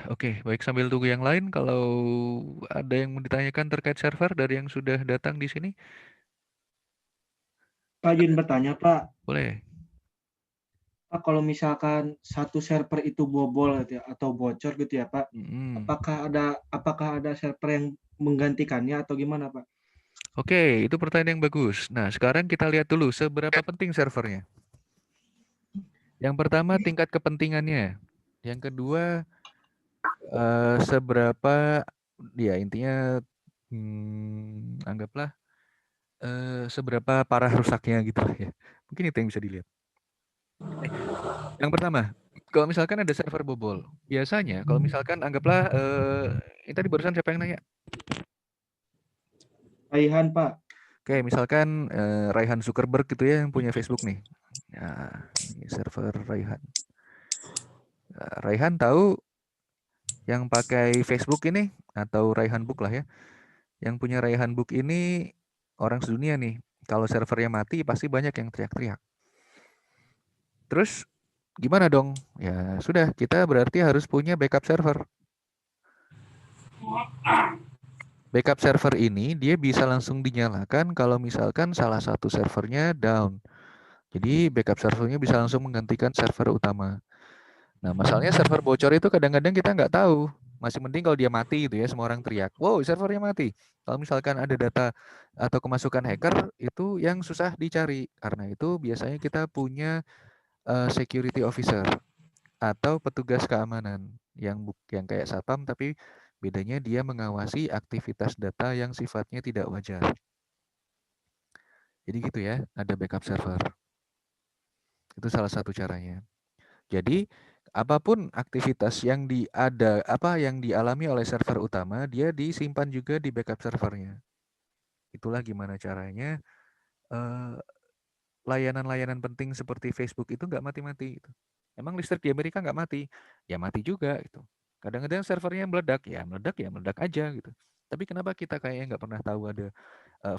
Oke, baik sambil tunggu yang lain, kalau ada yang mau ditanyakan terkait server dari yang sudah datang di sini, Pak Jin bertanya, Pak. boleh. Pak, kalau misalkan satu server itu bobol gitu ya, atau bocor gitu ya, Pak, Mm-mm. apakah ada server yang menggantikannya atau gimana, Pak? Oke, itu pertanyaan yang bagus. Nah, sekarang kita lihat dulu seberapa penting servernya. Yang pertama, tingkat kepentingannya. Yang kedua, seberapa, ya intinya, anggaplah seberapa parah rusaknya gitu lah ya. Mungkin itu yang bisa dilihat. Yang pertama, kalau misalkan ada server bobol, biasanya kalau misalkan anggaplah ini tadi barusan siapa yang nanya? Raihan, Pak. Oke, misalkan Raihan Zuckerberg gitu ya yang punya Facebook nih. Nah, ini server Raihan. Raihan tahu yang pakai Facebook ini atau Raihan Book lah ya. Yang punya Raihan Book ini orang sedunia nih. Kalau servernya mati pasti banyak yang teriak-teriak. Terus gimana dong? Ya sudah, kita berarti harus punya backup server. Backup server ini dia bisa langsung dinyalakan kalau misalkan salah satu servernya down. Jadi backup servernya bisa langsung menggantikan server utama. Nah, masalahnya server bocor itu kadang-kadang kita nggak tahu. Masih mending kalau dia mati gitu ya, semua orang teriak, wow servernya mati. Kalau misalkan ada data atau kemasukan hacker, itu yang susah dicari. Karena itu biasanya kita punya security officer atau petugas keamanan yang kayak satpam, tapi bedanya dia mengawasi aktivitas data yang sifatnya tidak wajar. Jadi gitu ya, ada backup server. Itu salah satu caranya. Jadi apapun aktivitas yang yang dialami oleh server utama, dia disimpan juga di backup servernya. Itulah gimana caranya eh, layanan-layanan penting seperti Facebook itu nggak mati-mati. Gitu. Emang listrik di Amerika nggak mati? Ya mati juga gitu. Kadang-kadang servernya meledak ya meledak aja gitu. Tapi kenapa kita kayaknya nggak pernah tahu ada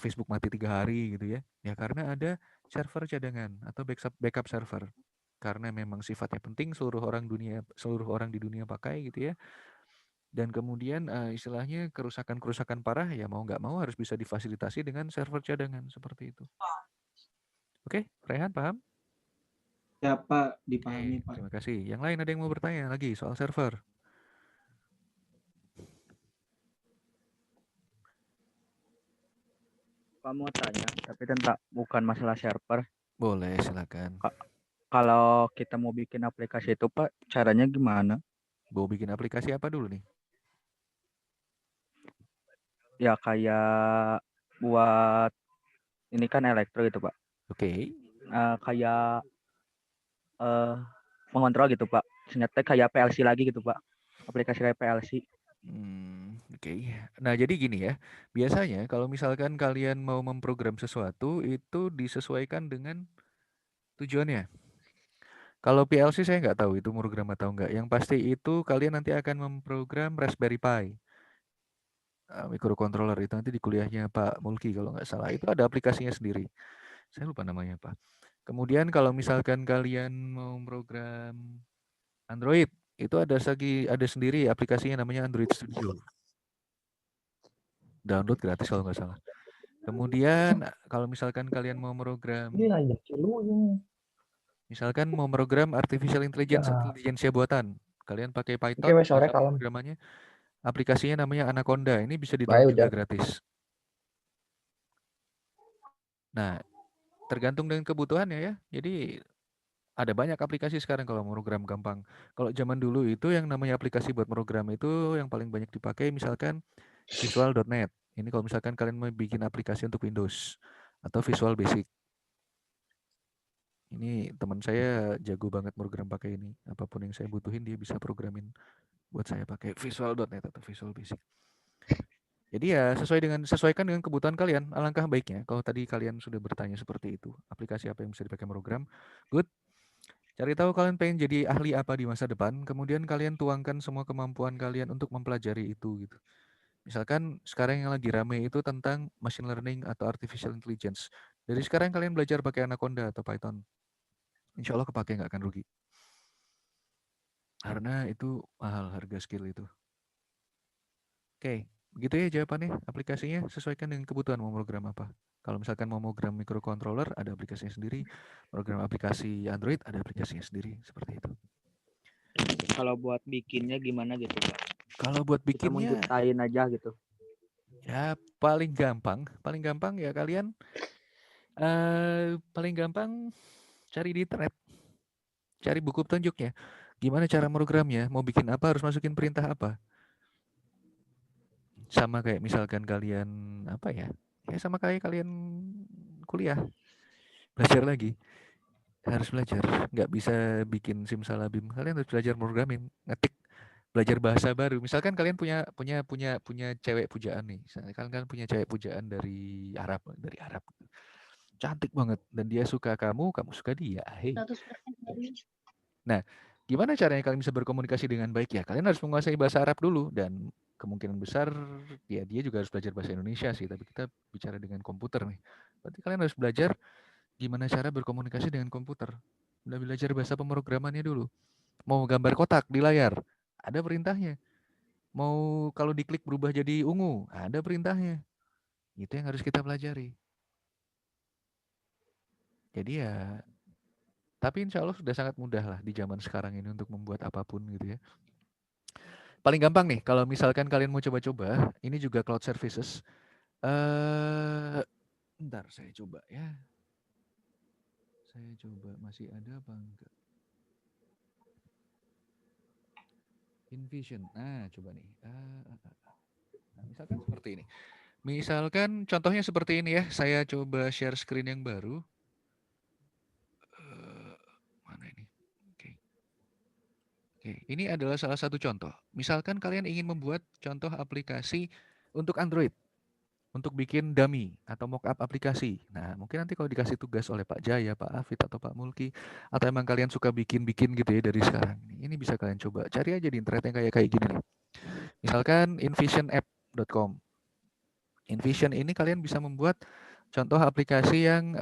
Facebook mati 3 hari gitu ya? Ya karena ada server cadangan atau backup server. Karena memang sifatnya penting seluruh orang di dunia pakai gitu ya. Dan kemudian istilahnya kerusakan-kerusakan parah ya mau nggak mau harus bisa difasilitasi dengan server cadangan seperti itu. Oke, Rehan paham? Ya, Pak, Oke, dipahami, Pak. terima kasih. Yang lain ada yang mau bertanya lagi soal server? Kamu tanya, tapi tentang bukan masalah server. Boleh, silakan. Kalau kita mau bikin aplikasi itu, Pak, caranya gimana? Mau bikin aplikasi apa dulu nih? Ya kayak buat ini kan elektro gitu, Pak. Oke. Kayak eh mengontrol gitu, Pak. Ternyata kayak PLC lagi gitu, Pak. Aplikasi kayak PLC. Oke. Nah, jadi gini ya. Biasanya kalau misalkan kalian mau memprogram sesuatu itu disesuaikan dengan tujuannya. Kalau PLC saya nggak tahu itu program atau enggak. Yang pasti itu kalian nanti akan memprogram Raspberry Pi. Microcontroller itu nanti di kuliahnya Pak Mulki kalau nggak salah. Itu ada aplikasinya sendiri. Saya lupa namanya apa. Kemudian kalau misalkan kalian mau program Android, itu ada sendiri aplikasinya namanya Android Studio. Download gratis kalau nggak salah. Kemudian kalau misalkan kalian mau program, Ini nanya cilunya. misalkan mau program artificial intelligence, Ya, intelligence buatan, kalian pakai oke, Python, sore bahasa kalem. pemrogramannya, aplikasinya namanya Anaconda. Ini bisa Baik, di-download juga udah. gratis. Nah, tergantung dengan kebutuhannya ya. Jadi ada banyak aplikasi sekarang kalau mau program gampang. Kalau zaman dulu itu yang namanya aplikasi buat program itu yang paling banyak dipakai misalkan Visual.net. Ini kalau misalkan kalian mau bikin aplikasi untuk Windows atau Visual Basic. Ini teman saya jago banget program pakai ini. Apapun yang saya butuhin dia bisa programin buat saya pakai Visual.net atau Visual Basic. Jadi ya sesuaikan dengan kebutuhan kalian. Alangkah baiknya kalau tadi kalian sudah bertanya seperti itu, aplikasi apa yang bisa dipakai program. Good. Cari tahu kalian pengen jadi ahli apa di masa depan, kemudian kalian tuangkan semua kemampuan kalian untuk mempelajari itu gitu. Misalkan sekarang yang lagi rame itu tentang machine learning atau artificial intelligence. Dari sekarang kalian belajar pakai Anaconda atau Python. Insya Allah kepake nggak akan rugi. Karena itu mahal harga skill itu. Oke, begitu ya jawabannya. Aplikasinya sesuaikan dengan kebutuhan mau program apa. Kalau misalkan mau program microcontroller, ada aplikasinya sendiri. Program aplikasi Android, ada aplikasinya sendiri. Seperti itu. Kalau buat bikinnya gimana gitu Pak? Kalau buat Kita bikinnya, menjutain aja gitu. ya paling gampang ya kalian paling gampang cari di internet, cari buku petunjuknya. Gimana cara programnya, mau bikin apa, harus masukin perintah apa. Sama kayak misalkan kalian apa ya? Ya sama kayak kalian kuliah, belajar lagi. Harus belajar, nggak bisa bikin simsalabim. Kalian harus belajar programming, ngetik, belajar bahasa baru. Misalkan kalian punya cewek pujaan nih. Misalkan kalian punya cewek pujaan dari Arab. Cantik banget dan dia suka kamu suka dia. Hey. 100% dari Nah, gimana caranya kalian bisa berkomunikasi dengan baik ya? Kalian harus menguasai bahasa Arab dulu dan kemungkinan besar ya dia juga harus belajar bahasa Indonesia sih, tapi kita bicara dengan komputer nih. Berarti kalian harus belajar gimana cara berkomunikasi dengan komputer. Udah belajar bahasa pemrogramannya dulu. Mau gambar kotak di layar, ada perintahnya. Mau kalau diklik berubah jadi ungu, ada perintahnya. Itu yang harus kita pelajari. Jadi ya, tapi insya Allah sudah sangat mudah lah di zaman sekarang ini untuk membuat apapun gitu ya. Paling gampang nih, kalau misalkan kalian mau coba-coba, ini juga cloud services. Bentar, saya coba ya. Saya coba, masih ada apa enggak? InVision. Nah, coba nih. Nah, misalkan seperti ini. Misalkan contohnya seperti ini ya. Saya coba share screen yang baru. Mana ini? Oke. Oke, ini adalah salah satu contoh. Misalkan kalian ingin membuat contoh aplikasi untuk Android. Untuk bikin dummy atau mockup aplikasi. Nah, mungkin nanti kalau dikasih tugas oleh Pak Jaya, Pak Afid, atau Pak Mulki, atau emang kalian suka bikin-bikin gitu ya dari sekarang. Ini bisa kalian coba. Cari aja di internet yang kayak gini nih. Misalkan invisionapp.com. InVision ini kalian bisa membuat contoh aplikasi yang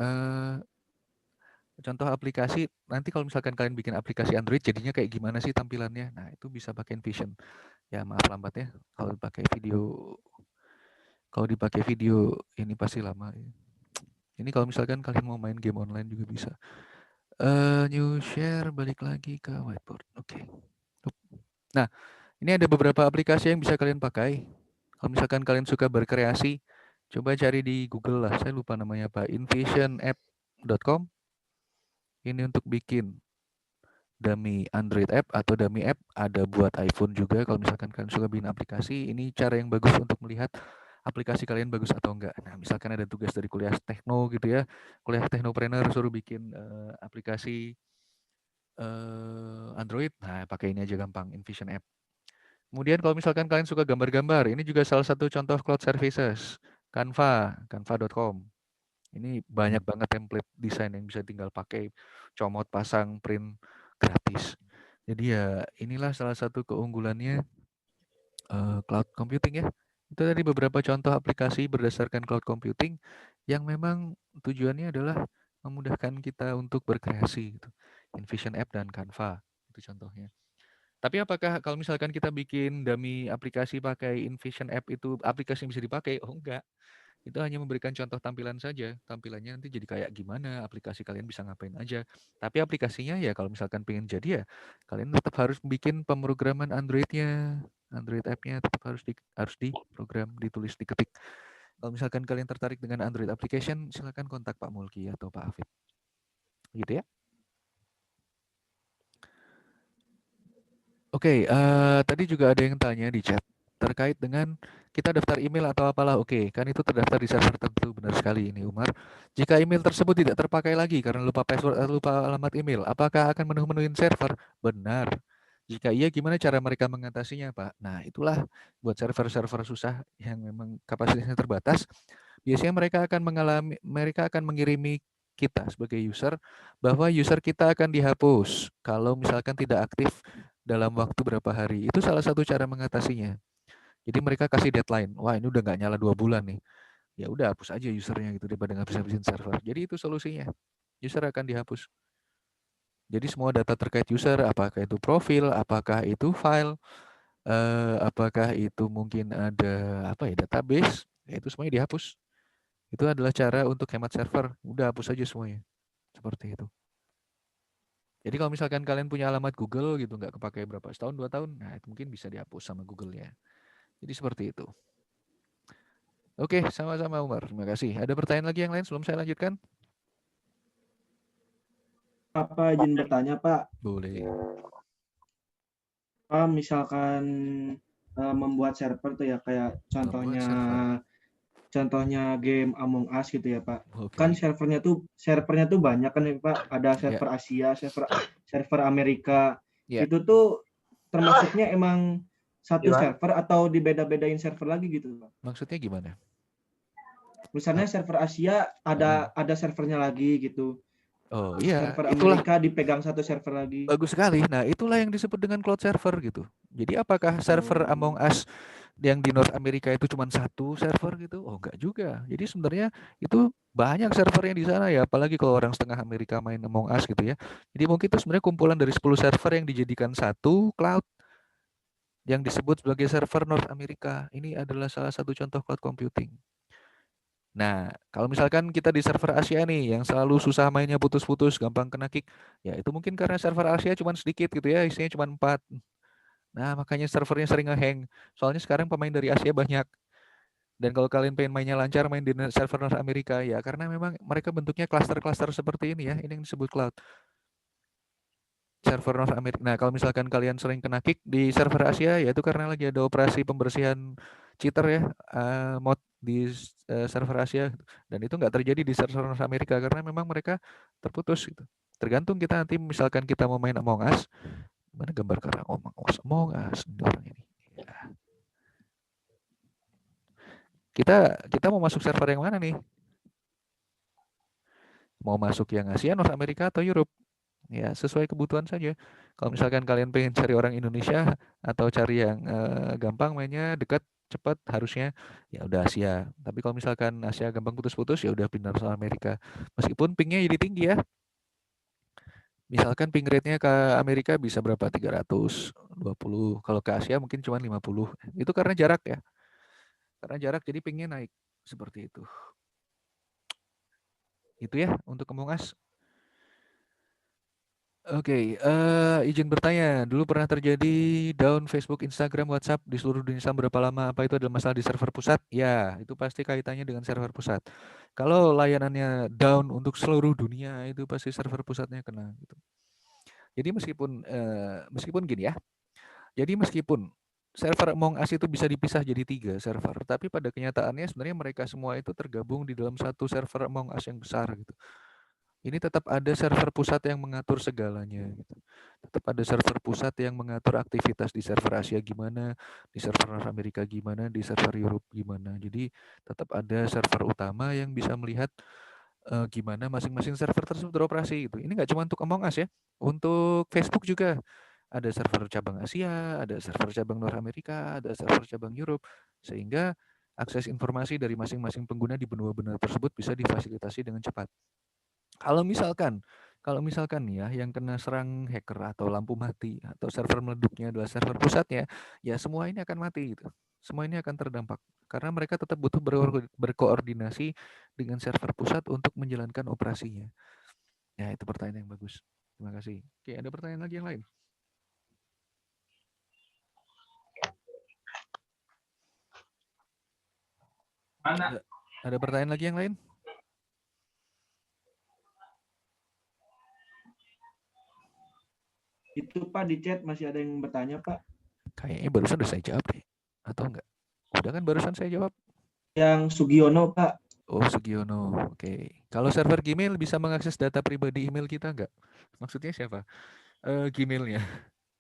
contoh aplikasi nanti kalau misalkan kalian bikin aplikasi Android jadinya kayak gimana sih tampilannya. Nah, itu bisa pakai InVision. Ya, maaf lambat ya kalau pakai video. Kalau dipakai video ini pasti lama ya. Ini kalau misalkan kalian mau main game online juga bisa. New share, balik lagi ke whiteboard. Oke. Nah, ini ada beberapa aplikasi yang bisa kalian pakai. Kalau misalkan kalian suka berkreasi, coba cari di Google lah. Saya lupa namanya apa. invisionapp.com. Ini untuk bikin dummy Android app atau dummy app. Ada buat iPhone juga. Kalau misalkan kalian suka bikin aplikasi, ini cara yang bagus untuk melihat aplikasi kalian bagus atau enggak. Nah, misalkan ada tugas dari kuliah tekno gitu ya, kuliah teknopreneur suruh bikin aplikasi Android, nah pakai ini aja gampang, InVision App. Kemudian kalau misalkan kalian suka gambar-gambar, ini juga salah satu contoh cloud services, canva.com. Ini banyak banget template desain yang bisa tinggal pakai, comot, pasang, print, gratis. Jadi ya inilah salah satu keunggulannya cloud computing ya. Itu tadi beberapa contoh aplikasi berdasarkan cloud computing yang memang tujuannya adalah memudahkan kita untuk berkreasi gitu. InVision App dan Canva itu contohnya. Tapi apakah kalau misalkan kita bikin dummy aplikasi pakai InVision App itu aplikasi yang bisa dipakai? Oh enggak. Itu hanya memberikan contoh tampilan saja. Tampilannya nanti jadi kayak gimana, aplikasi kalian bisa ngapain aja. Tapi aplikasinya ya kalau misalkan pengen jadi ya kalian tetap harus bikin pemrograman Android-nya. Android app-nya tetap harus diprogram, ditulis, diketik. Kalau misalkan kalian tertarik dengan Android application, silakan kontak Pak Mulki atau Pak Afid. Gitu ya. Oke, tadi juga ada yang tanya di chat terkait dengan kita daftar email atau apalah. Oke, kan itu terdaftar di server tertentu. Benar sekali ini, Umar. Jika email tersebut tidak terpakai lagi karena lupa password atau lupa alamat email, apakah akan menuhin server? Benar. Jika iya, gimana cara mereka mengatasinya, Pak? Nah, itulah buat server-server susah yang memang kapasitasnya terbatas. Biasanya mereka akan mengirimi kita sebagai user bahwa user kita akan dihapus kalau misalkan tidak aktif dalam waktu berapa hari. Itu salah satu cara mengatasinya. Jadi mereka kasih deadline. Wah, ini udah nggak nyala 2 bulan nih. Ya udah hapus aja usernya gitu daripada ngabisin server. Jadi itu solusinya. User akan dihapus. Jadi semua data terkait user, apakah itu profil, apakah itu file, apakah itu mungkin ada apa ya, database, ya itu semuanya dihapus. Itu adalah cara untuk hemat server. Udah hapus aja semuanya. Seperti itu. Jadi kalau misalkan kalian punya alamat Google gitu, nggak kepakai berapa, setahun, 2 tahun, nah itu mungkin bisa dihapus sama Google-nya. Jadi seperti itu. Oke, sama-sama Umar. Terima kasih. Ada pertanyaan lagi yang lain sebelum saya lanjutkan? Apa izin bertanya Pak? Boleh. Pak misalkan membuat server tuh ya kayak Membuat server. contohnya game Among Us gitu ya Pak. Kan Oke. servernya tuh banyak kan ya Pak. Ada Ya. server Asia, server Amerika. Ya. Itu tuh termasuknya emang satu Gimana? server atau dibeda-bedain server lagi gitu Pak. Maksudnya gimana? Misalnya server Asia ada servernya lagi gitu. Oh iya, Server itulah Amerika dipegang satu server lagi. bagus sekali. Nah, itulah yang disebut dengan cloud server gitu. Jadi apakah server Among Oh. Us yang di North America itu cuma satu server gitu? Oh, enggak juga. Jadi sebenarnya itu banyak servernya di sana ya, apalagi kalau orang setengah Amerika main Among Us gitu ya. Jadi mungkin itu sebenarnya kumpulan dari 10 server yang dijadikan satu cloud yang disebut sebagai server North America. Ini adalah salah satu contoh cloud computing. Nah, kalau misalkan kita di server Asia nih, yang selalu susah mainnya putus-putus, gampang kena kick, ya itu mungkin karena server Asia cuma sedikit gitu ya, isinya cuma 4. Nah, makanya servernya sering nge-hang. Soalnya sekarang pemain dari Asia banyak. Dan kalau kalian pengen mainnya lancar, main di server North Amerika, ya karena memang mereka bentuknya cluster-cluster seperti ini ya, ini yang disebut cloud. Server North America. Nah, kalau misalkan kalian sering kena kick di server Asia, ya itu karena lagi ada operasi pembersihan cheater ya, mod di server Asia. Dan itu nggak terjadi di server North America karena memang mereka terputus gitu. Tergantung kita nanti misalkan kita mau main Among Us, mana gambar karang Among Us ini orang ini. Ya. Kita mau masuk server yang mana nih? Mau masuk yang Asia, North America atau Europe? Ya, sesuai kebutuhan saja. Kalau misalkan kalian pengen cari orang Indonesia atau cari yang gampang mainnya, dekat, cepat, harusnya ya udah Asia. Tapi kalau misalkan Asia gampang putus-putus, ya udah pindah ke Amerika. Meskipun pingnya jadi tinggi ya. Misalkan ping rate-nya ke Amerika bisa berapa? 320. Kalau ke Asia mungkin cuma 50. Itu karena jarak ya. Karena jarak jadi pingnya naik. Seperti itu. Itu ya untuk Among Us. Oke, izin bertanya, dulu pernah terjadi down Facebook, Instagram, WhatsApp di seluruh dunia selama berapa lama? Apa itu adalah masalah di server pusat? Ya, itu pasti kaitannya dengan server pusat. Kalau layanannya down untuk seluruh dunia, itu pasti server pusatnya kena gitu. Jadi meskipun gini ya, jadi meskipun server Among Us itu bisa dipisah jadi 3 server, tapi pada kenyataannya sebenarnya mereka semua itu tergabung di dalam satu server Among Us yang besar gitu. Ini tetap ada server pusat yang mengatur segalanya gitu. Tetap ada server pusat yang mengatur aktivitas di server Asia gimana, di server North Amerika gimana, di server Europe gimana. Jadi tetap ada server utama yang bisa melihat gimana masing-masing server tersebut beroperasi gitu. Ini nggak cuma untuk Among Us ya, untuk Facebook juga ada server cabang Asia, ada server cabang North Amerika, ada server cabang Europe, sehingga akses informasi dari masing-masing pengguna di benua-benua tersebut bisa difasilitasi dengan cepat. Kalau misalkan ya yang kena serang hacker atau lampu mati atau server meleduknya adalah server pusatnya, ya semua ini akan mati gitu. Semua ini akan terdampak karena mereka tetap butuh berkoordinasi dengan server pusat untuk menjalankan operasinya. Ya, itu pertanyaan yang bagus. Terima kasih. Oke, ada pertanyaan lagi yang lain? Ada pertanyaan lagi yang lain? Itu Pak di chat masih ada yang bertanya Pak. Kayaknya barusan udah saya jawab deh. Atau enggak? Udah kan barusan saya jawab? Yang Sugiono Pak. Oh, Sugiono. Oke. Kalau server Gmail bisa mengakses data pribadi email kita enggak? Maksudnya siapa? Gmailnya.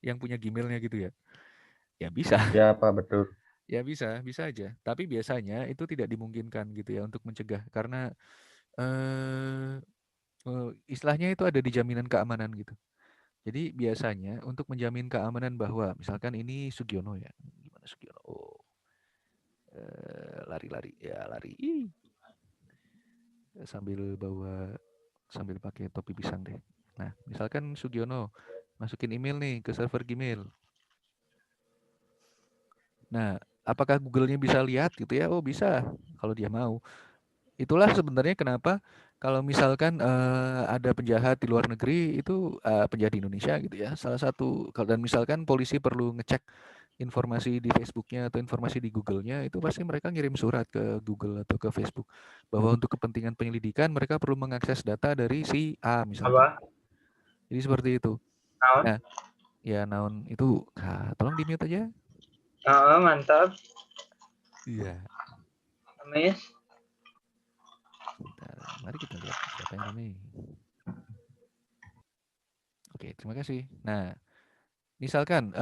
Yang punya Gmailnya gitu ya? Ya bisa. Ya, Pak, betul. Ya bisa aja. Tapi biasanya itu tidak dimungkinkan gitu ya untuk mencegah. Karena eh, istilahnya itu ada di jaminan keamanan gitu. Jadi biasanya untuk menjamin keamanan bahwa misalkan ini Sugiono ya. Gimana Sugiono? Oh, lari-lari. Ya lari. Sambil pakai topi pisang deh. Nah, misalkan Sugiono masukin email nih ke server Gmail. Nah, apakah Google-nya bisa lihat gitu ya? Oh, bisa kalau dia mau. Itulah sebenarnya kenapa kalau misalkan ada penjahat di luar negeri itu penjahat di Indonesia gitu ya. Salah satu dan misalkan polisi perlu ngecek informasi di Facebook-nya atau informasi di Google-nya, itu pasti mereka ngirim surat ke Google atau ke Facebook bahwa untuk kepentingan penyelidikan mereka perlu mengakses data dari si A misalkan. Apa? Jadi seperti itu. Naon? Nah, ya naon itu tolong di-mute aja. Mantap. Iya. Amis. Bentar, mari kita lihat siapa yang ramai. Oke, terima kasih. Nah, misalkan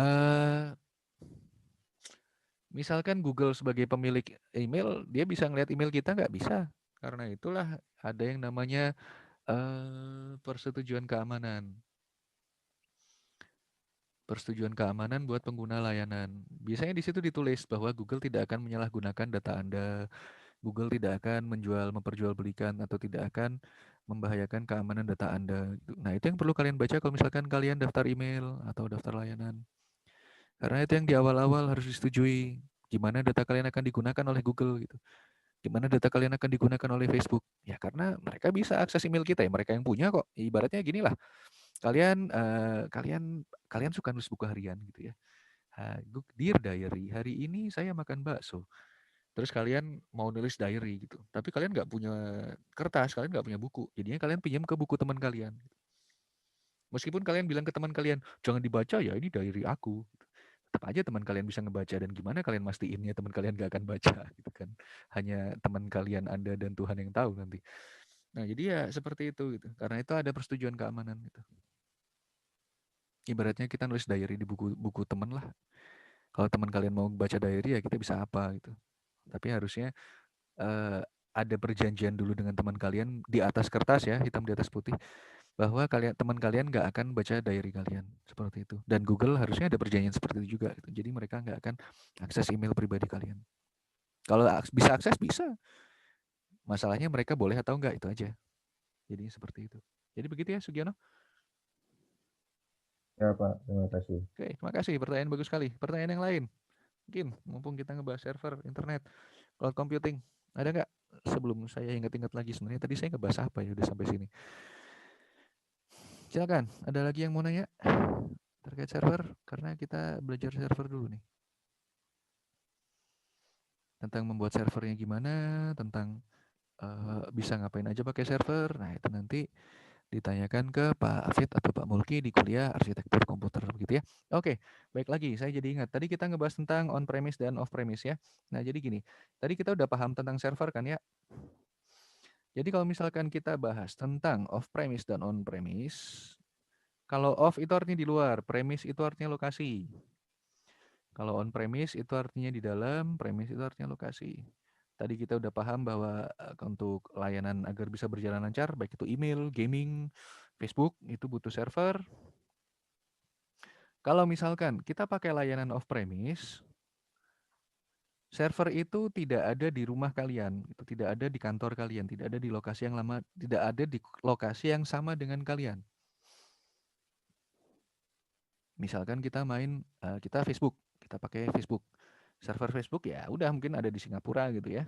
misalkan Google sebagai pemilik email, dia bisa ngeliat email kita nggak bisa. Karena itulah ada yang namanya persetujuan keamanan. Persetujuan keamanan buat pengguna layanan. Biasanya di situ ditulis bahwa Google tidak akan menyalahgunakan data Anda. Google tidak akan memperjualbelikan atau tidak akan membahayakan keamanan data Anda. Nah, itu yang perlu kalian baca kalau misalkan kalian daftar email atau daftar layanan. Karena itu yang di awal-awal harus disetujui. Gimana data kalian akan digunakan oleh Google gitu. Gimana data kalian akan digunakan oleh Facebook. Ya karena mereka bisa akses email kita ya, mereka yang punya kok. Ibaratnya gini lah. Kalian suka nulis buku harian gitu ya. Dear Diary, hari ini saya makan bakso. Terus kalian mau nulis diary gitu. Tapi kalian nggak punya kertas, kalian nggak punya buku. Jadinya kalian pinjam ke buku teman kalian. Meskipun kalian bilang ke teman kalian, jangan dibaca ya, ini diary aku. Tetap aja teman kalian bisa ngebaca, dan gimana kalian mastiinnya teman kalian nggak akan baca gitu kan. Hanya teman kalian, Anda dan Tuhan yang tahu nanti. Nah, jadi ya seperti itu gitu. Karena itu ada persetujuan keamanan gitu. Ibaratnya kita nulis diary di buku teman lah. Kalau teman kalian mau baca diary ya kita bisa apa gitu. Tapi harusnya ada perjanjian dulu dengan teman kalian di atas kertas ya, hitam di atas putih, bahwa teman kalian nggak akan baca diary kalian seperti itu. Dan Google harusnya ada perjanjian seperti itu juga. Gitu. Jadi mereka nggak akan akses email pribadi kalian. Kalau bisa akses bisa. Masalahnya mereka boleh atau enggak itu aja. Jadi seperti itu. Jadi begitu ya Sugiono. Ya Pak, terima kasih. Oke, terima kasih. Pertanyaan bagus sekali. Pertanyaan yang lain. Mungkin mumpung kita ngebahas server, internet, cloud computing. Ada nggak? Sebelum saya ingat-ingat lagi sebenarnya tadi saya ngebahas apa ya udah sampai sini. Silakan, ada lagi yang mau nanya terkait server? Karena kita belajar server dulu nih. Tentang membuat servernya gimana, tentang bisa ngapain aja pakai server. Nah, itu nanti ditanyakan ke Pak Afid atau Pak Mulki di kuliah arsitektur komputer begitu ya. Oke, baik lagi. Saya jadi ingat. Tadi kita ngebahas tentang on-premise dan off-premise ya. Nah, jadi gini. Tadi kita udah paham tentang server kan ya. Jadi kalau misalkan kita bahas tentang off-premise dan on-premise, kalau off itu artinya di luar, premise itu artinya lokasi. Kalau on-premise itu artinya di dalam, premise itu artinya lokasi. Tadi kita udah paham bahwa untuk layanan agar bisa berjalan lancar, baik itu email, gaming, Facebook, itu butuh server. Kalau misalkan kita pakai layanan off-premise, server itu tidak ada di rumah kalian, itu tidak ada di kantor kalian, tidak ada di lokasi yang lama, tidak ada di lokasi yang sama dengan kalian. Misalkan kita main, kita Facebook, kita pakai Facebook. Server Facebook ya udah mungkin ada di Singapura gitu ya.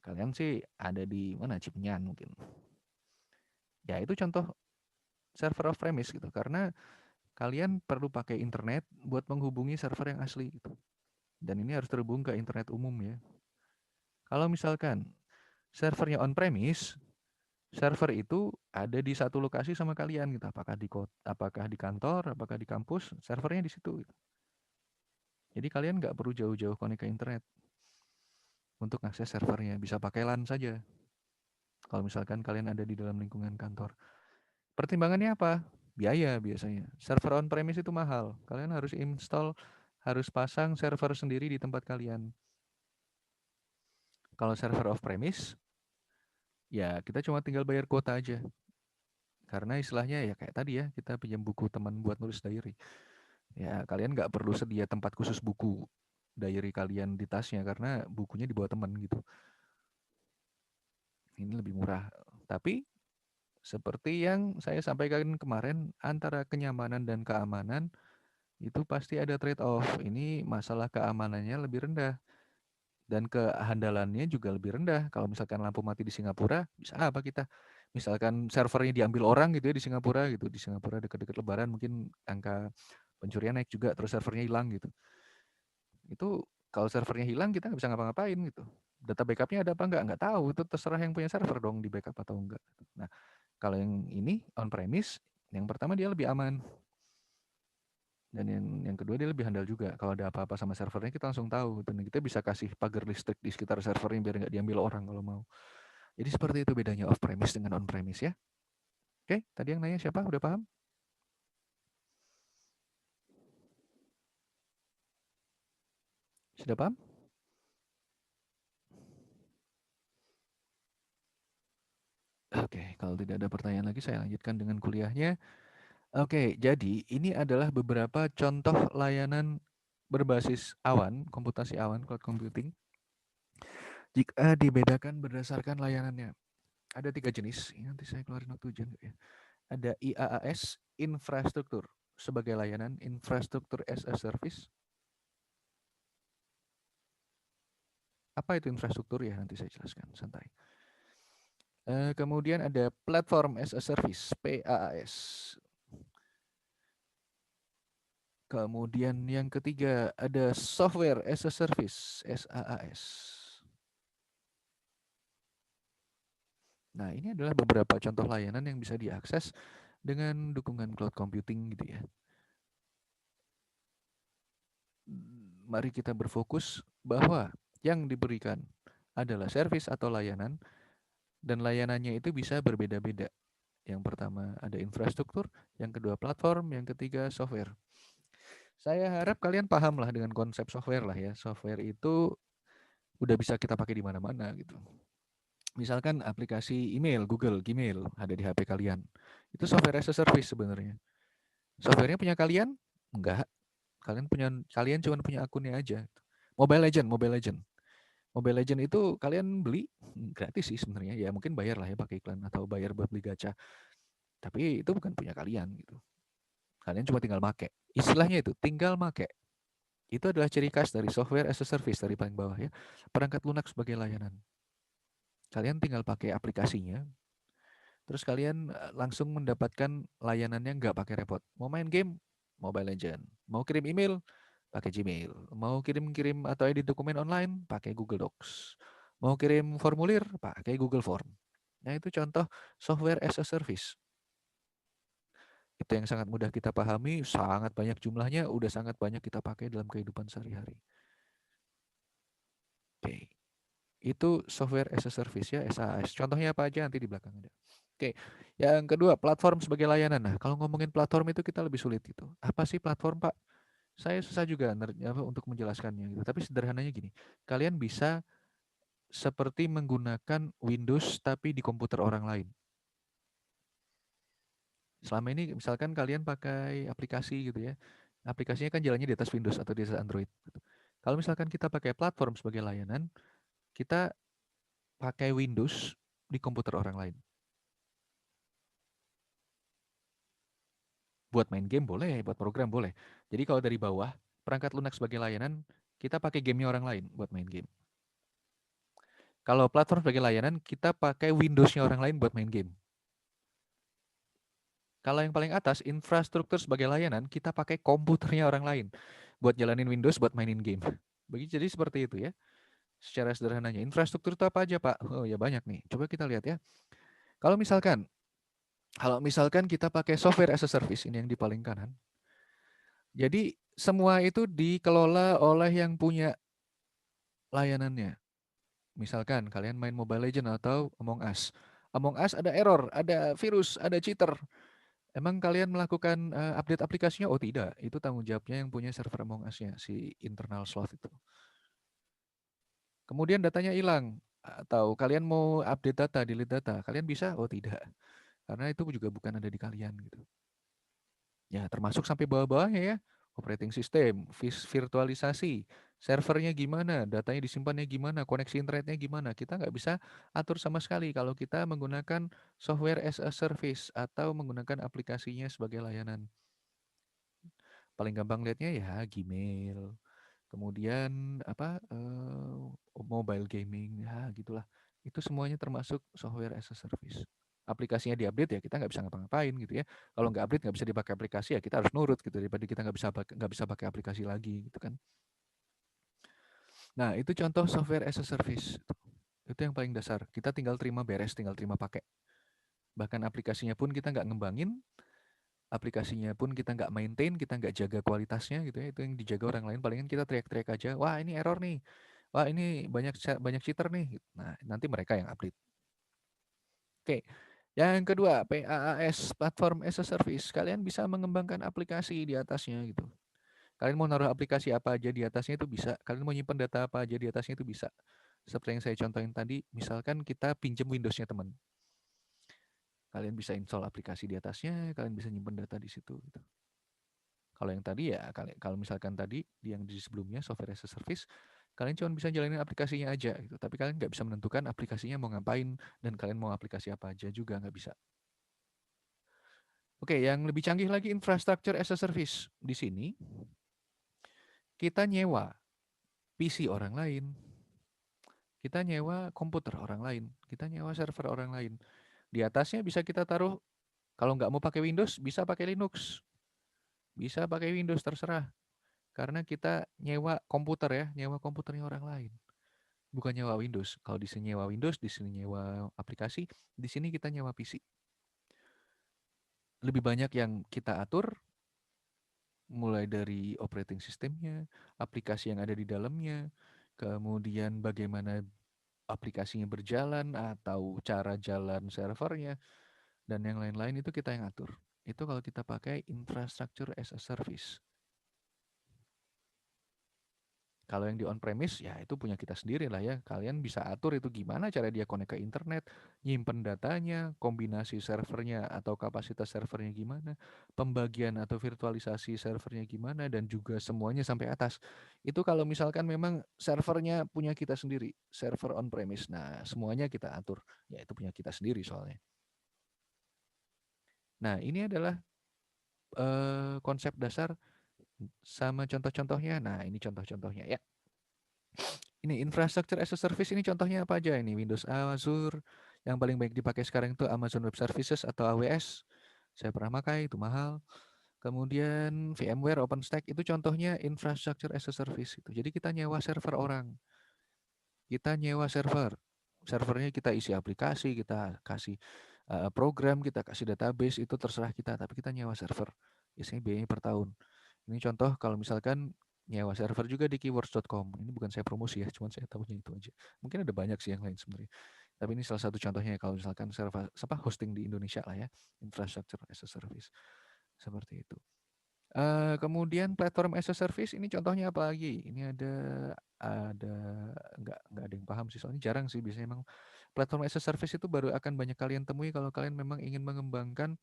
Kalian sih ada di mana? Cipenyan mungkin. Ya itu contoh server off premise gitu. Karena kalian perlu pakai internet buat menghubungi server yang asli gitu. Dan ini harus terhubung ke internet umum ya. Kalau misalkan servernya on premise, server itu ada di satu lokasi sama kalian gitu. Apakah di kantor, apakah di kampus, servernya di situ gitu. Jadi kalian nggak perlu jauh-jauh connect ke internet untuk akses servernya. Bisa pakai LAN saja. Kalau misalkan kalian ada di dalam lingkungan kantor. Pertimbangannya apa? Biaya biasanya. Server on-premise itu mahal. Kalian harus install, harus pasang server sendiri di tempat kalian. Kalau server off-premise, ya kita cuma tinggal bayar kuota aja. Karena istilahnya ya kayak tadi ya, kita pinjam buku teman buat nulis diary. Ya kalian nggak perlu sedia tempat khusus buku diary kalian di tasnya karena bukunya dibawa teman gitu. Ini lebih murah. Tapi Seperti yang saya sampaikan kemarin, antara kenyamanan dan keamanan itu pasti ada trade-off. Ini masalah keamanannya lebih rendah dan kehandalannya juga lebih rendah. Kalau misalkan lampu mati di Singapura, bisa apa kita? Misalkan servernya diambil orang gitu ya di Singapura gitu. Di Singapura dekat-dekat Lebaran mungkin angka pencurian naik juga, terus servernya hilang gitu. Itu kalau servernya hilang kita nggak bisa ngapa-ngapain gitu. Data backupnya ada apa nggak tahu. Itu terserah yang punya server dong di backup atau enggak. Nah, kalau yang ini on-premise, yang pertama dia lebih aman. Dan yang kedua dia lebih handal juga. Kalau ada apa-apa sama servernya kita langsung tahu. Dan kita bisa kasih pagar listrik di sekitar servernya biar nggak diambil orang kalau mau. Jadi seperti itu bedanya off-premise dengan on-premise ya. Oke, tadi yang nanya siapa? Udah paham? Sudah paham? Oke, kalau tidak ada pertanyaan lagi saya lanjutkan dengan kuliahnya. Oke, jadi ini adalah beberapa contoh layanan berbasis awan, komputasi awan, cloud computing. Jika dibedakan berdasarkan layanannya, ada 3 jenis. Ini nanti saya keluarin waktu ujian ya. Ada IaaS, infrastruktur sebagai layanan, infrastruktur as a service. Apa itu infrastruktur ya? Nanti saya jelaskan, santai. Kemudian ada platform as a service, PaaS. Kemudian yang ketiga ada software as a service, SaaS. Nah, ini adalah beberapa contoh layanan yang bisa diakses dengan dukungan cloud computing gitu ya. Mari kita berfokus bahwa yang diberikan adalah service atau layanan dan layanannya itu bisa berbeda-beda. Yang pertama ada infrastruktur, yang kedua platform, yang ketiga software. Saya harap kalian paham lah dengan konsep software lah ya. Software itu udah bisa kita pakai di mana-mana gitu. Misalkan aplikasi email, Google Gmail ada di HP kalian. Itu software as a service sebenarnya. Softwarenya punya kalian? Enggak. Kalian cuma punya akunnya aja. Mobile Legend itu kalian beli gratis sih sebenarnya. Ya mungkin bayar lah ya pakai iklan atau bayar buat beli gacha. Tapi itu bukan punya kalian gitu. Kalian cuma tinggal make. Istilahnya itu tinggal make. Itu adalah ciri khas dari software as a service dari paling bawah ya. Perangkat lunak sebagai layanan. Kalian tinggal pakai aplikasinya. Terus kalian langsung mendapatkan layanannya nggak pakai repot. Mau main game, Mobile Legend. Mau kirim email, pakai Gmail. Mau kirim-kirim atau edit dokumen online, pakai Google Docs. Mau kirim formulir, pakai Google Form. Nah itu contoh software as a service. Itu yang sangat mudah kita pahami, sangat banyak jumlahnya, udah sangat banyak kita pakai dalam kehidupan sehari-hari. Oke. Itu software as a service ya, SaaS. Contohnya apa aja nanti di belakang ada. Oke. Yang kedua, platform sebagai layanan. Nah, kalau ngomongin platform itu kita lebih sulit gitu. Apa sih platform, Pak? Saya susah juga untuk menjelaskannya gitu. Tapi sederhananya gini, kalian bisa seperti menggunakan Windows tapi di komputer orang lain. Selama ini misalkan kalian pakai aplikasi gitu ya. Aplikasinya kan jalannya di atas Windows atau di atas Android. Kalau misalkan kita pakai platform sebagai layanan, kita pakai Windows di komputer orang lain. Buat main game boleh, buat program boleh. Jadi kalau dari bawah, perangkat lunak sebagai layanan, kita pakai gamenya orang lain buat main game. Kalau platform sebagai layanan, kita pakai Windows-nya orang lain buat main game. Kalau yang paling atas, infrastruktur sebagai layanan, kita pakai komputernya orang lain buat jalanin Windows, buat mainin game. Jadi seperti itu ya. Secara sederhananya, infrastruktur itu apa aja, Pak? Oh ya banyak nih. Coba kita lihat ya. Kalau misalkan kita pakai software as a service, ini yang di paling kanan. Jadi semua itu dikelola oleh yang punya layanannya. Misalkan kalian main Mobile Legends atau Among Us. Among Us ada error, ada virus, ada cheater. Emang kalian melakukan update aplikasinya? Oh tidak, itu tanggung jawabnya yang punya server Among Us-nya, si internal sloth itu. Kemudian datanya hilang, atau kalian mau update data, delete data, kalian bisa? Oh tidak, karena itu juga bukan ada di kalian gitu. Ya termasuk sampai bawah-bawahnya ya, operating system, virtualisasi, servernya gimana, datanya disimpannya gimana, koneksi internetnya gimana. Kita nggak bisa atur sama sekali kalau kita menggunakan software as a service atau menggunakan aplikasinya sebagai layanan. Paling gampang lihatnya ya Gmail, kemudian apa mobile gaming, ya gitulah. Itu semuanya termasuk software as a service. Aplikasinya diupdate ya kita nggak bisa ngapa-ngapain gitu ya. Kalau nggak update nggak bisa dipakai aplikasi ya kita harus nurut gitu daripada kita nggak bisa pakai aplikasi lagi gitu kan. Nah itu contoh software as a service. Itu yang paling dasar. Kita tinggal terima beres, tinggal terima pakai. Bahkan aplikasinya pun kita nggak ngembangin, aplikasinya pun kita nggak maintain, kita nggak jaga kualitasnya gitu ya. Itu yang dijaga orang lain. Palingan kita teriak-teriak aja, wah ini error nih, wah ini banyak cheater nih. Nah nanti mereka yang update. Oke, yang kedua PaaS Platform as a Service. Kalian bisa mengembangkan aplikasi di atasnya gitu. Kalian mau naruh aplikasi apa aja di atasnya itu bisa. Kalian mau nyimpen data apa aja di atasnya itu bisa. Seperti yang saya contohin tadi, misalkan kita pinjam Windows-nya teman. Kalian bisa install aplikasi di atasnya, kalian bisa nyimpen data di situ gitu. Kalau yang tadi ya, kalau misalkan tadi yang di sebelumnya software as a service, kalian cuma bisa jalanin aplikasinya aja gitu. Tapi kalian nggak bisa menentukan aplikasinya mau ngapain dan kalian mau aplikasi apa aja juga nggak bisa. Oke, yang lebih canggih lagi infrastructure as a service. Di sini kita nyewa PC orang lain, kita nyewa komputer orang lain, kita nyewa server orang lain. Di atasnya bisa kita taruh, kalau nggak mau pakai Windows, bisa pakai Linux. Bisa pakai Windows, terserah. Karena kita nyewa komputer ya, nyewa komputernya orang lain. Bukan nyewa Windows. Kalau di sini nyewa Windows, di sini nyewa aplikasi, di sini kita nyewa PC. Lebih banyak yang kita atur, mulai dari operating systemnya, aplikasi yang ada di dalamnya, kemudian bagaimana aplikasinya berjalan atau cara jalan servernya, dan yang lain-lain itu kita yang atur. Itu kalau kita pakai infrastructure as a service. Kalau yang di on-premise, ya itu punya kita sendiri lah ya. Kalian bisa atur itu gimana cara dia connect ke internet, nyimpen datanya, kombinasi servernya atau kapasitas servernya gimana, pembagian atau virtualisasi servernya gimana, dan juga semuanya sampai atas. Itu kalau misalkan memang servernya punya kita sendiri, server on-premise. Nah, semuanya kita atur. Ya itu punya kita sendiri soalnya. Nah, ini adalah konsep dasar sama contoh-contohnya. Nah, ini contoh-contohnya ya. Ini infrastructure as a service ini contohnya apa aja ini? Windows Azure, yang paling baik dipakai sekarang itu Amazon Web Services atau AWS. Saya pernah pakai, itu mahal. Kemudian VMware, OpenStack itu contohnya infrastructure as a service itu. Jadi kita nyewa server orang. Kita nyewa server. Servernya kita isi aplikasi, kita kasih program, kita kasih database, itu terserah kita, tapi kita nyewa server. Biasanya biayanya per tahun. Ini contoh kalau misalkan nyewa server juga di keywords.com. Ini bukan saya promosi ya, cuma saya tahunya itu aja. Mungkin ada banyak sih yang lain sebenarnya. Tapi ini salah satu contohnya kalau misalkan server hosting di Indonesia lah ya, infrastructure as a service. Seperti itu. Kemudian platform as a service ini contohnya apa lagi? Ini ada nggak ada yang paham sih, soalnya jarang sih, biasanya memang platform as a service itu baru akan banyak kalian temui kalau kalian memang ingin mengembangkan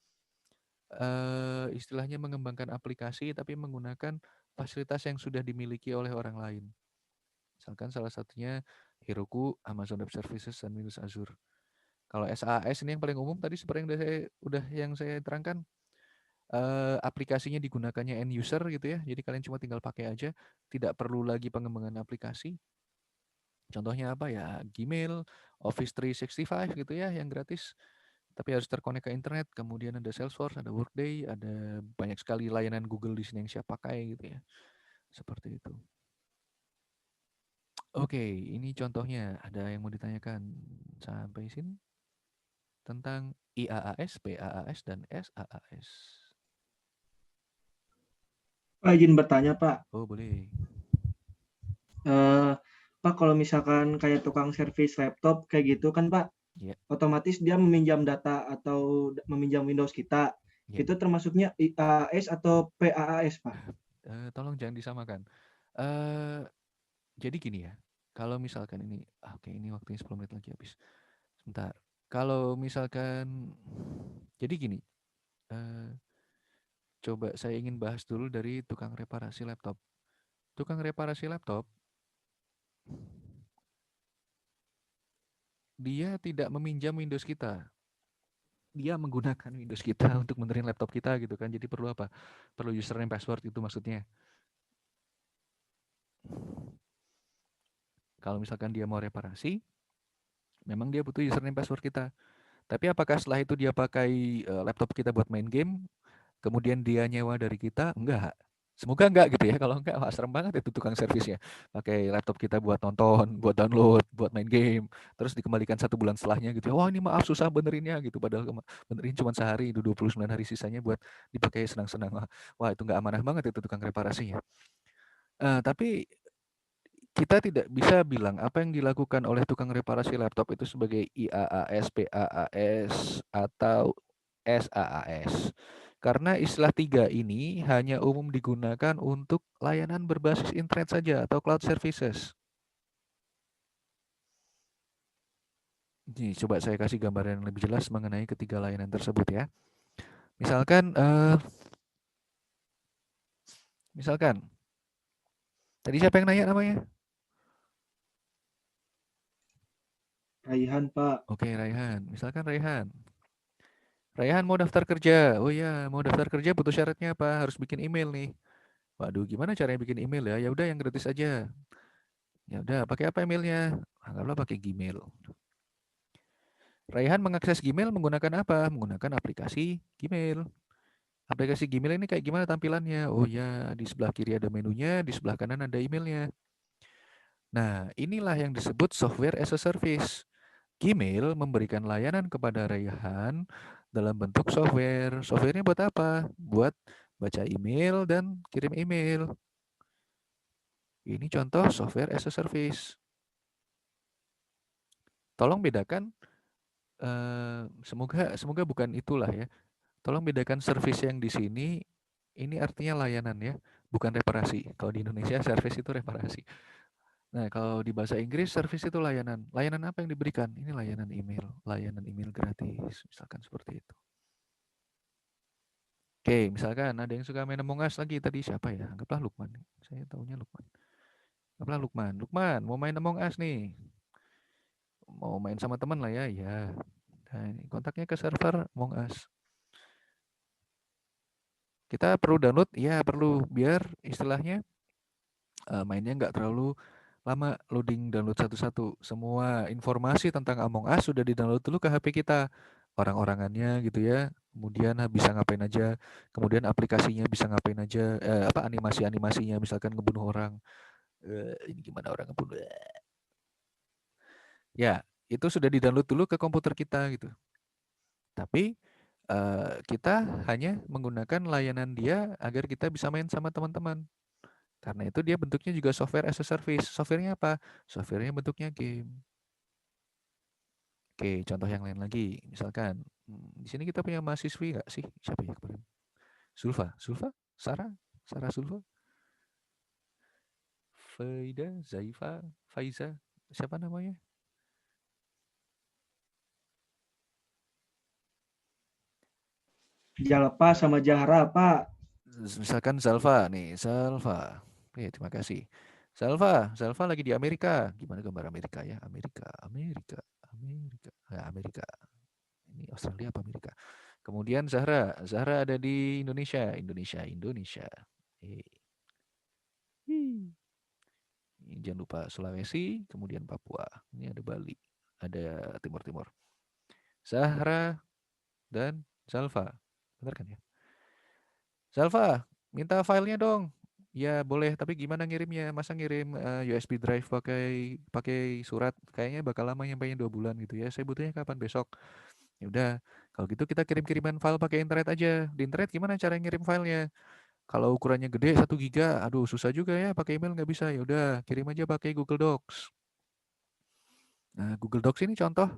istilahnya mengembangkan aplikasi tapi menggunakan fasilitas yang sudah dimiliki oleh orang lain. Misalkan salah satunya Heroku, Amazon Web Services, dan Windows Azure. Kalau SaaS ini yang paling umum tadi seperti yang saya terangkan, aplikasinya digunakannya end user gitu ya. Jadi kalian cuma tinggal pakai aja, tidak perlu lagi pengembangan aplikasi. Contohnya apa ya? Gmail, Office 365 gitu ya, yang gratis. Tapi harus terkonek ke internet. Kemudian ada Salesforce, ada Workday, ada banyak sekali layanan Google di sini yang siap pakai gitu ya. Seperti itu. Oke, ini contohnya. Ada yang mau ditanyakan sampai sini tentang IaaS, PaaS, dan SaaS. Pak, izin bertanya, Pak. Oh, boleh. Pak, kalau misalkan kayak tukang servis laptop kayak gitu kan, Pak, Ya, otomatis dia meminjam data atau meminjam Windows kita. ya. Itu termasuknya IaaS atau PaaS, Pak? Tolong jangan disamakan. Eh, jadi gini ya, kalau misalkan ini, oke ini waktunya 10 menit lagi habis. Sebentar. Kalau misalkan, jadi gini, coba saya ingin bahas dulu dari tukang reparasi laptop. Tukang reparasi laptop Dia tidak meminjam Windows kita. Dia menggunakan Windows kita untuk benerin laptop kita gitu kan. Jadi perlu apa? Perlu username password itu maksudnya. Kalau misalkan dia mau reparasi, memang dia butuh username password kita. Tapi apakah setelah itu dia pakai laptop kita buat main game, kemudian dia nyewa dari kita? Enggak. Semoga enggak gitu ya. Kalau enggak, wah serem banget itu tukang servisnya. Pakai laptop kita buat nonton, buat download, buat main game. Terus dikembalikan 1 bulan setelahnya gitu. Wah ini maaf susah benerinnya gitu. Padahal benerin cuma sehari, itu 29 hari sisanya buat dipakai senang-senang. Wah itu enggak amanah banget itu tukang reparasinya. Tapi kita tidak bisa bilang apa yang dilakukan oleh tukang reparasi laptop itu sebagai IAAS, PAAS, atau SAAS. Karena istilah 3 ini hanya umum digunakan untuk layanan berbasis internet saja atau cloud services. Nih, coba saya kasih gambaran yang lebih jelas mengenai ketiga layanan tersebut ya. Misalkan, tadi siapa yang nanya namanya? Raihan, Pak. Oke, Raihan. Misalkan Raihan mau daftar kerja. Oh iya, mau daftar kerja butuh syaratnya apa? Harus bikin email nih. Waduh, gimana caranya bikin email ya? Ya udah yang gratis aja. Ya udah, pakai apa emailnya? Anggaplah pakai Gmail. Raihan mengakses Gmail menggunakan apa? Menggunakan aplikasi Gmail. Aplikasi Gmail ini kayak gimana tampilannya? Oh ya, di sebelah kiri ada menunya, di sebelah kanan ada emailnya. Nah, inilah yang disebut software as a service. Gmail memberikan layanan kepada Raihan dalam bentuk software. Softwarenya buat apa? Buat baca email dan kirim email. Ini contoh software as a service. Tolong bedakan, semoga bukan itulah ya. Tolong bedakan service yang di sini, ini artinya layanan ya, bukan reparasi. Kalau di Indonesia service itu reparasi. Nah, kalau di bahasa Inggris service itu layanan. Layanan apa yang diberikan? Ini layanan email gratis, misalkan seperti itu. Oke, misalkan ada yang suka main Among Us lagi tadi siapa ya? Anggaplah Lukman. Saya tahunya Lukman. Anggaplah Lukman. Lukman mau main Among Us nih. Mau main sama teman lah ya, ya. Nah, ini kontaknya ke server Among Us. Kita perlu download, ya perlu biar istilahnya mainnya nggak terlalu lama loading download satu-satu. Semua informasi tentang Among Us sudah di-download dulu ke HP kita. Orang-orangannya gitu ya. Kemudian bisa ngapain aja. Kemudian aplikasinya bisa ngapain aja. Animasi-animasinya misalkan ngebunuh orang. Ini gimana orang ngebunuh. Ya, itu sudah di-download dulu ke komputer kita gitu. Tapi kita hanya menggunakan layanan dia agar kita bisa main sama teman-teman. Karena itu dia bentuknya juga software as a service. Softwarenya apa? Softwarenya bentuknya game. Oke, contoh yang lain lagi. Misalkan, di sini kita punya mahasiswi nggak sih? Siapa ya kemarin? Sulfa? Sarah? Sarah Sulfa? Faida? Zaifa? Faiza? Siapa namanya? Jalpa sama Jahra, Pak. Misalkan Zalfa nih, Zalfa. Oke, terima kasih. Zalfa lagi di Amerika. Gimana gambar Amerika ya? Amerika. Amerika. Ini Australia apa Amerika? Kemudian Zahra ada di Indonesia. Jangan lupa Sulawesi, kemudian Papua. Ini ada Bali, ada Timur. Zahra dan Zalfa. Benar kan ya? Zalfa, minta filenya dong. Ya boleh, tapi gimana ngirimnya? Masa ngirim USB drive pakai surat? Kayaknya bakal lama nyampainya 2 bulan gitu ya. Saya butuhnya kapan? Besok. Ya udah, kalau gitu kita kirim-kiriman file pakai internet aja. Di internet gimana cara ngirim filenya? Kalau ukurannya gede 1 giga, aduh susah juga ya, pakai email nggak bisa. Ya udah, kirim aja pakai Google Docs. Nah, Google Docs ini contoh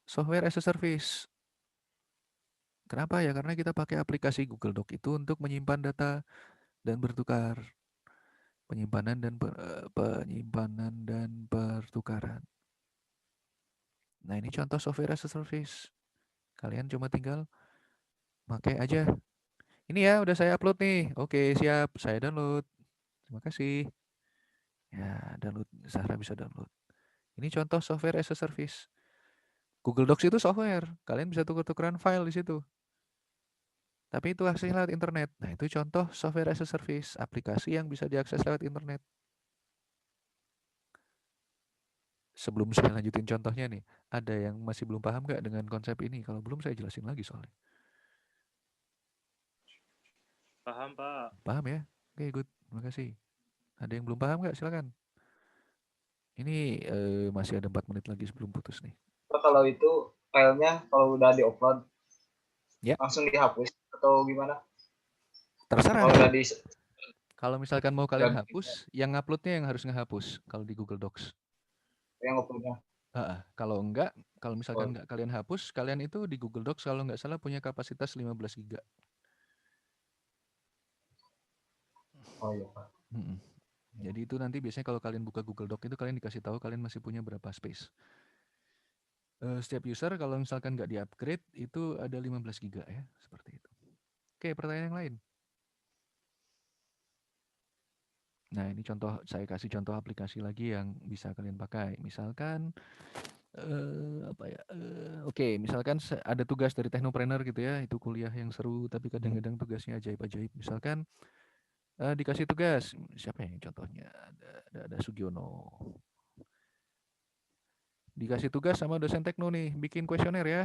software as a service. Kenapa ya? Karena kita pakai aplikasi Google Doc itu untuk menyimpan data dan bertukar. Penyimpanan dan pertukaran. Nah, ini contoh software as a service. Kalian cuma tinggal pakai aja. Ini ya, udah saya upload nih. Oke, siap. Saya download. Terima kasih. Ya, download. Zahra bisa download. Ini contoh software as a service. Google Docs itu software. Kalian bisa tuker-tukeran file di situ. Tapi itu aksesnya lewat internet. Nah, itu contoh software as a service, aplikasi yang bisa diakses lewat internet. Sebelum saya lanjutin contohnya nih, ada yang masih belum paham nggak dengan konsep ini? Kalau belum, saya jelasin lagi soalnya. Paham, Pak. Paham ya? Oke, good. Terima kasih. Ada yang belum paham nggak? Silakan. Ini masih ada 4 menit lagi sebelum putus nih. Pak, kalau itu filenya kalau udah di-upload Ya. langsung dihapus atau gimana? Terserah. Kalau udah di Kalau misalkan mau kalian udah hapus, yang uploadnya yang harus ngehapus kalau di Google Docs. yang uploadnya. Kalau enggak, kalau misalkan enggak kalian hapus, kalian itu di Google Docs kalau nggak salah punya kapasitas 15 GB. Oh iya, Pak. Jadi itu nanti biasanya kalau kalian buka Google Doc itu kalian dikasih tahu kalian masih punya berapa space. Setiap user kalau misalkan nggak di-upgrade itu ada 15 GB ya, seperti itu. Oke, pertanyaan yang lain. Nah, ini contoh, saya kasih contoh aplikasi lagi yang bisa kalian pakai. Misalkan oke, misalkan ada tugas dari Technopreneur gitu ya, itu kuliah yang seru tapi kadang-kadang tugasnya ajaib-ajaib. Misalkan dikasih tugas, siapa yang contohnya? Ada Sugiono. Dikasih tugas sama dosen tekno nih, bikin kuesioner ya.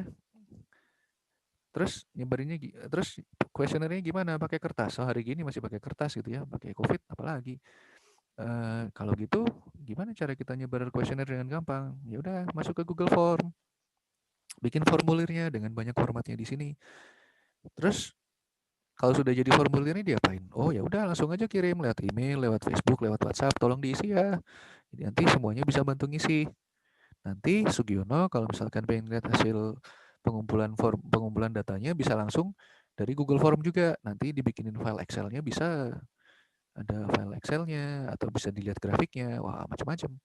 Terus nyebarinnya, terus kuesionernya gimana? Pakai kertas. So hari gini masih pakai kertas gitu ya, pakai COVID apalagi. Kalau gitu, gimana cara kita nyebar kuesioner dengan gampang? Ya udah, masuk ke Google Form, bikin formulirnya dengan banyak formatnya di sini. Terus kalau sudah jadi formulirnya diapain? Oh ya udah, langsung aja kirim lewat email, lewat Facebook, lewat WhatsApp. Tolong diisi ya. Jadi nanti semuanya bisa bantu ngisi. Nanti Sugiono kalau misalkan pengen lihat hasil pengumpulan datanya bisa langsung dari Google Form juga. Nanti dibikinin file Excel-nya bisa ada file Excel-nya atau bisa dilihat grafiknya. Wah, macam-macam.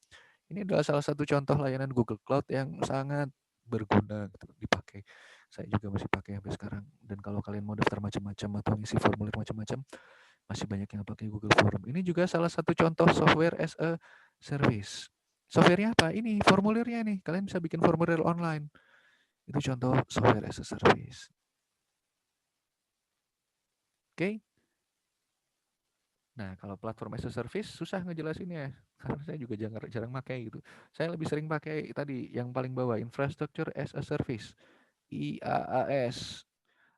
Ini adalah salah satu contoh layanan Google Cloud yang sangat berguna gitu, dipakai. Saya juga masih pakai sampai sekarang. Dan kalau kalian mau daftar macam-macam atau ngisi formulir macam-macam, masih banyak yang pakai Google Form. Ini juga salah satu contoh software as a service. Softwarenya apa? Ini formulirnya nih. Kalian bisa bikin formulir online. Itu contoh software as a service. Oke. Nah, kalau platform as a service susah ngejelasinnya. Karena saya juga jarang pakai gitu. Saya lebih sering pakai tadi yang paling bawah, infrastructure as a service. IaaS.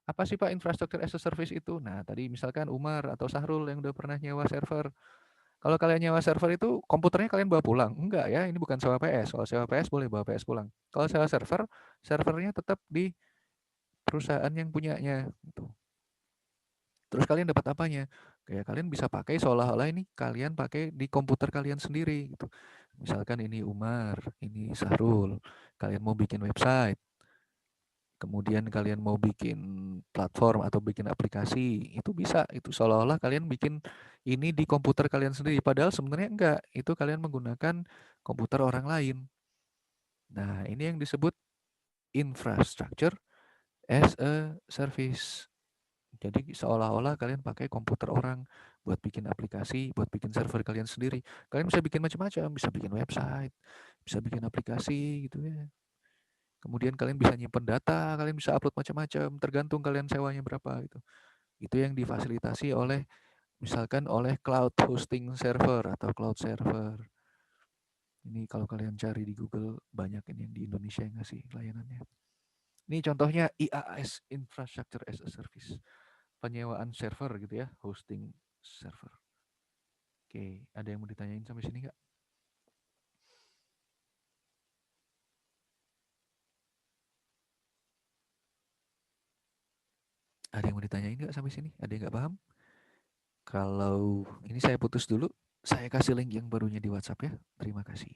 Apa sih Pak infrastructure as a service itu? Nah, tadi misalkan Umar atau Sahrul yang udah pernah nyewa server. Kalau kalian nyewa server itu komputernya kalian bawa pulang? Enggak ya, ini bukan sewa PS. Kalau sewa PS boleh bawa PS pulang. Kalau sewa server, servernya tetap di perusahaan yang punyanya gitu. Terus kalian dapat apanya? Kayak kalian bisa pakai seolah-olah ini kalian pakai di komputer kalian sendiri gitu. Misalkan ini Umar, ini Sahrul. Kalian mau bikin website, kemudian kalian mau bikin platform atau bikin aplikasi, itu bisa. Itu seolah-olah kalian bikin ini di komputer kalian sendiri. Padahal sebenarnya enggak. Itu kalian menggunakan komputer orang lain. Nah, ini yang disebut infrastructure as a service. Jadi seolah-olah kalian pakai komputer orang buat bikin aplikasi, buat bikin server kalian sendiri. Kalian bisa bikin macam-macam, bisa bikin website, bisa bikin aplikasi gitu ya. Kemudian kalian bisa nyimpen data, kalian bisa upload macam-macam, tergantung kalian sewanya berapa gitu. Itu yang difasilitasi oleh misalkan oleh cloud hosting server atau cloud server. Ini kalau kalian cari di Google banyak ini yang di Indonesia yang ngasih layanannya. Ini contohnya IaaS, Infrastructure as a Service. Penyewaan server gitu ya, hosting server. Oke, ada yang mau ditanyain sampai sini nggak? Ada yang mau ditanyain nggak sampai sini? Ada yang nggak paham? Kalau ini saya putus dulu, saya kasih link yang barunya di WhatsApp ya. Terima kasih.